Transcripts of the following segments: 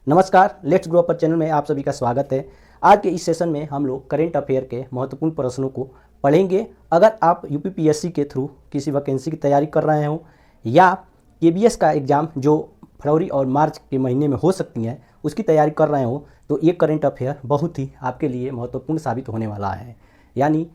नमस्कार, let's grow upper channel में आप सभी का स्वागत है। आज के इस सेशन में हम लोग करेंट अफेयर के महत्वपूर्ण प्रश्नों को पढ़ेंगे। अगर आप यूपीपीएससी के थ्रू किसी वैकेंसी की तैयारी कर रहे हो या केबीएस का एग्ज़ाम जो फरवरी और मार्च के महीने में हो सकती है उसकी तैयारी कर रहे हो, तो ये करेंट अफेयर बहुत ही आपके लिए महत्वपूर्ण साबित होने वाला है। यानी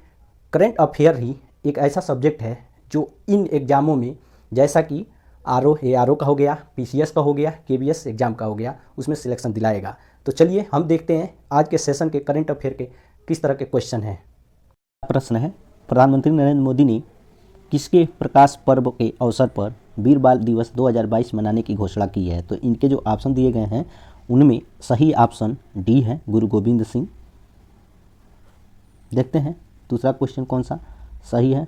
करेंट अफेयर ही एक ऐसा सब्जेक्ट है जो इन एग्ज़ामों में, जैसा कि आर ओ का हो गया, पीसीएस का हो गया, केबीएस एग्जाम का हो गया, उसमें सिलेक्शन दिलाएगा। तो चलिए हम देखते हैं आज के सेशन के करंट अफेयर के किस तरह के क्वेश्चन हैं। प्रश्न है, प्रधानमंत्री नरेंद्र मोदी ने किसके प्रकाश पर्व के अवसर पर वीर बाल दिवस 2022 मनाने की घोषणा की है? तो इनके जो ऑप्शन दिए गए हैं उनमें सही ऑप्शन डी है, गुरु गोविंद सिंह। देखते हैं दूसरा क्वेश्चन कौन सा सही है।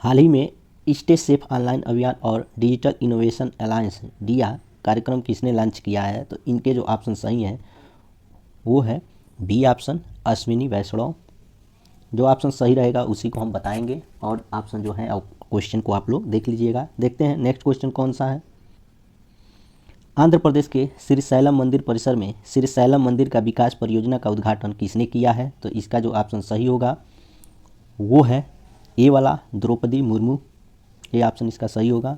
हाल ही में स्टे सेफ ऑनलाइन अभियान और डिजिटल इनोवेशन अलायंस डिया कार्यक्रम किसने लॉन्च किया है? तो इनके जो ऑप्शन सही हैं वो है बी ऑप्शन, अश्विनी वैष्णव। जो ऑप्शन सही रहेगा उसी को हम बताएंगे और ऑप्शन जो है क्वेश्चन को आप लोग देख लीजिएगा। देखते हैं नेक्स्ट क्वेश्चन कौन सा है। आंध्र प्रदेश के श्रीशैलम मंदिर परिसर में श्रीशैलम मंदिर का विकास परियोजना का उद्घाटन किसने किया है? तो इसका जो ऑप्शन सही होगा वो है ए वाला, द्रौपदी मुर्मू। ये ऑप्शन इसका सही होगा।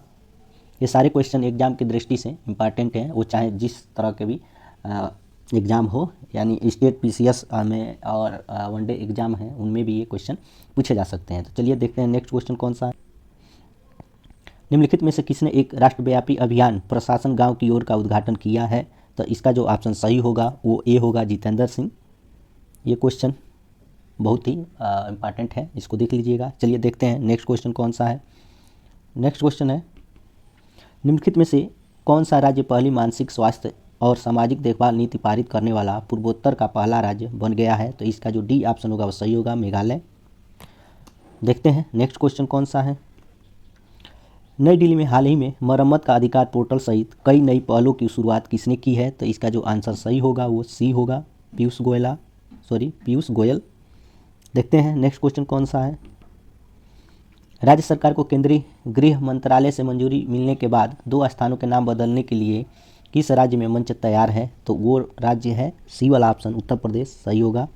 ये सारे क्वेश्चन एग्जाम की दृष्टि से इम्पॉर्टेंट हैं, वो चाहे जिस तरह के भी एग्ज़ाम हो, यानी स्टेट पीसीएस में और वनडे एग्ज़ाम है उनमें भी ये क्वेश्चन पूछे जा सकते हैं। तो चलिए देखते हैं नेक्स्ट क्वेश्चन कौन सा है। निम्नलिखित में से किसने एक राष्ट्रव्यापी अभियान प्रशासन गांव की ओर का उद्घाटन किया है? तो इसका जो ऑप्शन सही होगा वो ए होगा, जितेंद्र सिंह। ये क्वेश्चन बहुत ही इम्पॉर्टेंट है, इसको देख लीजिएगा। चलिए देखते हैं नेक्स्ट क्वेश्चन कौन सा है। नेक्स्ट क्वेश्चन है, निम्नलिखित में से कौन सा राज्य पहली मानसिक स्वास्थ्य और सामाजिक देखभाल नीति पारित करने वाला पूर्वोत्तर का पहला राज्य बन गया है? तो इसका जो डी ऑप्शन होगा वो सही होगा, मेघालय। देखते हैं नेक्स्ट क्वेश्चन कौन सा है। नई दिल्ली में हाल ही में मरम्मत का अधिकार पोर्टल सहित कई नई पहलों की शुरुआत किसने की है? तो इसका जो आंसर सही होगा वो सी होगा, पीयूष गोयल। देखते हैं नेक्स्ट क्वेश्चन कौन सा है। राज्य सरकार को केंद्रीय गृह मंत्रालय से मंजूरी मिलने के बाद 2 स्थानों के नाम बदलने के लिए किस राज्य में मंच तैयार है? तो वो राज्य है सी वाला ऑप्शन, उत्तर प्रदेश, सही होगा।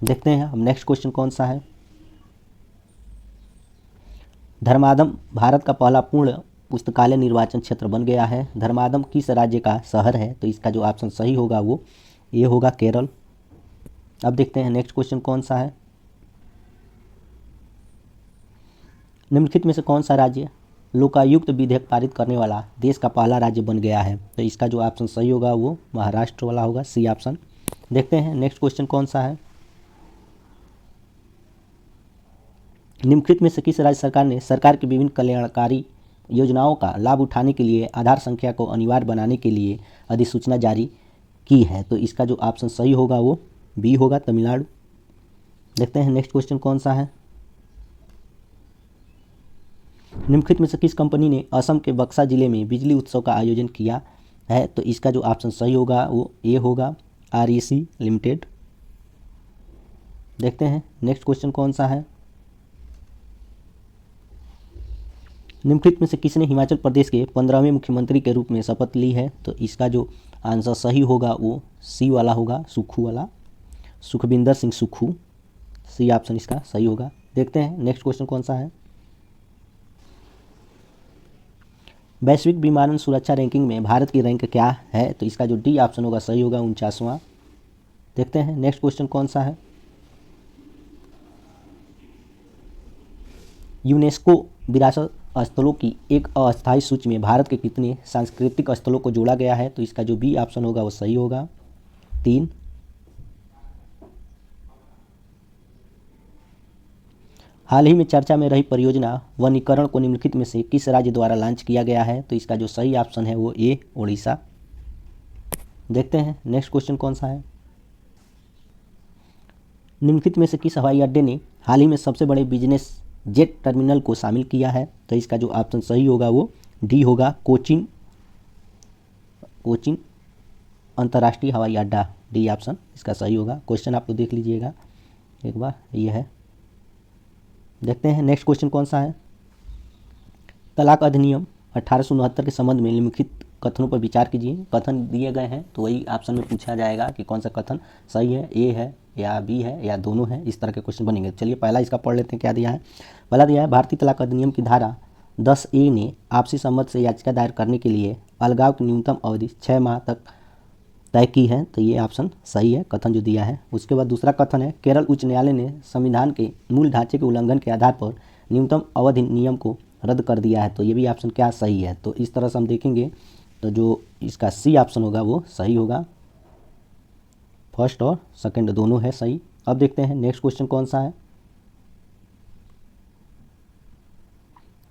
देखते हैं अब नेक्स्ट क्वेश्चन कौन सा है। धर्मादम भारत का पहला पूर्ण पुस्तकालय निर्वाचन क्षेत्र बन गया है। धर्मादम किस राज्य का शहर है? तो इसका जो ऑप्शन सही होगा वो ये होगा, केरल। अब देखते हैं नेक्स्ट क्वेश्चन कौन सा है। निम्नलिखित में से कौन सा राज्य लोकायुक्त विधेयक पारित करने वाला देश का पहला राज्य बन गया है? तो इसका जो ऑप्शन सही होगा वो महाराष्ट्र वाला होगा, सी ऑप्शन। देखते हैं नेक्स्ट क्वेश्चन कौन सा है। निम्नलिखित में से किस राज्य सरकार ने सरकार की विभिन्न कल्याणकारी योजनाओं का लाभ उठाने के लिए आधार संख्या को अनिवार्य बनाने के लिए अधिसूचना जारी की है? तो इसका जो ऑप्शन सही होगा वो बी होगा, तमिलनाडु। देखते हैं नेक्स्ट क्वेश्चन कौन सा है। निम्नलिखित में से किस कंपनी ने असम के बक्सा जिले में बिजली उत्सव का आयोजन किया है? तो इसका जो ऑप्शन सही होगा वो ए होगा, आरईसी लिमिटेड। देखते हैं नेक्स्ट क्वेश्चन कौन सा है। निम्नलिखित में से किसने हिमाचल प्रदेश के 15वें मुख्यमंत्री के रूप में शपथ ली है? तो इसका जो आंसर सही होगा वो सी वाला होगा, सुक्खू वाला, सुखविंदर सिंह सुक्खू। सी ऑप्शन इसका सही होगा। देखते हैं नेक्स्ट क्वेश्चन कौन सा है। वैश्विक विमानन सुरक्षा रैंकिंग में भारत की रैंक क्या है? तो इसका जो डी ऑप्शन होगा सही होगा, 49वां। देखते हैं नेक्स्ट क्वेश्चन कौन सा है। यूनेस्को विरासत स्थलों की एक अस्थायी सूची में भारत के कितने सांस्कृतिक स्थलों को जोड़ा गया है? तो इसका जो बी ऑप्शन होगा वो सही होगा, 3। हाल ही में चर्चा में रही परियोजना वनीकरण को निम्नलिखित में से किस राज्य द्वारा लॉन्च किया गया है? तो इसका जो सही ऑप्शन है वो ए, ओडिशा। देखते हैं नेक्स्ट क्वेश्चन कौन सा है। निम्नलिखित में से किस हवाई अड्डे ने हाल ही में सबसे बड़े बिजनेस जेट टर्मिनल को शामिल किया है? तो इसका जो ऑप्शन सही होगा वो डी होगा, कोचिन अंतर्राष्ट्रीय हवाई अड्डा, डी ऑप्शन इसका सही होगा। क्वेश्चन आप लोग देख लीजिएगा एक बार, ये है। देखते हैं नेक्स्ट क्वेश्चन कौन सा है। तलाक अधिनियम 1869 के संबंध में निम्नलिखित कथनों पर विचार कीजिए। कथन दिए गए हैं तो वही ऑप्शन में पूछा जाएगा कि कौन सा कथन सही है, ए है या बी है या दोनों है, इस तरह के क्वेश्चन बनेंगे। चलिए पहला इसका पढ़ लेते हैं क्या दिया है। पहला दिया है भारतीय तलाक अधिनियम की धारा 10A ने आपसी सम्मत से याचिका दायर करने के लिए अलगाव की न्यूनतम अवधि 6 माह तक तय की है, तो ये ऑप्शन सही है कथन जो दिया है। उसके बाद दूसरा कथन है केरल उच्च न्यायालय ने संविधान के मूल ढांचे के उल्लंघन के आधार पर न्यूनतम अवधि नियम को रद्द कर दिया है, तो ये भी ऑप्शन क्या सही है। तो इस तरह से हम देखेंगे तो जो इसका सी ऑप्शन होगा वो सही होगा। फर्स्ट और सेकंड दोनों है सही। अब देखते हैं नेक्स्ट क्वेश्चन कौन सा है।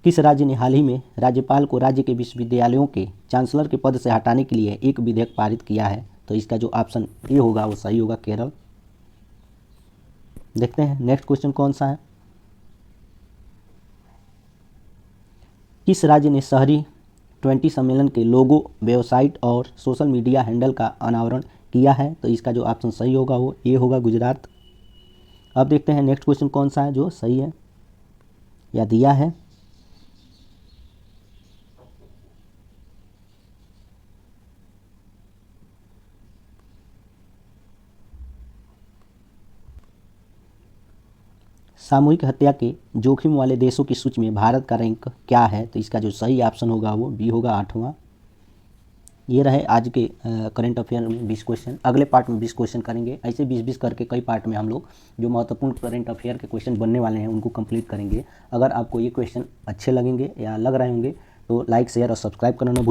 किस राज्य ने हाल ही में राज्यपाल को राज्य के विश्वविद्यालयों के चांसलर के पद से हटाने के लिए एक विधेयक पारित किया है, तो इसका जो ऑप्शन ए होगा वो सही होगा, केरल। देखते हैं नेक्स्ट क्वेश्चन कौन सा है। किस राज्य ने शहरी 20 सम्मेलन के लोगो, वेबसाइट और सोशल मीडिया हैंडल का अनावरण किया है, तो इसका जो ऑप्शन सही होगा वो ए होगा, गुजरात। अब देखते हैं नेक्स्ट क्वेश्चन कौन सा है जो सही है या दिया है। सामूहिक हत्या के जोखिम वाले देशों की सूची में भारत का रैंक क्या है, तो इसका जो सही ऑप्शन होगा वो बी होगा, 8वां। ये रहे आज के करंट अफेयर में 20 क्वेश्चन। अगले पार्ट में 20 क्वेश्चन करेंगे। ऐसे 20-20 करके कई पार्ट में हम लोग जो महत्वपूर्ण करंट अफेयर के क्वेश्चन बनने वाले हैं उनको कंप्लीट करेंगे। अगर आपको ये क्वेश्चन अच्छे लगेंगे या लग रहे होंगे तो लाइक, शेयर और सब्सक्राइब करना न भूलिए।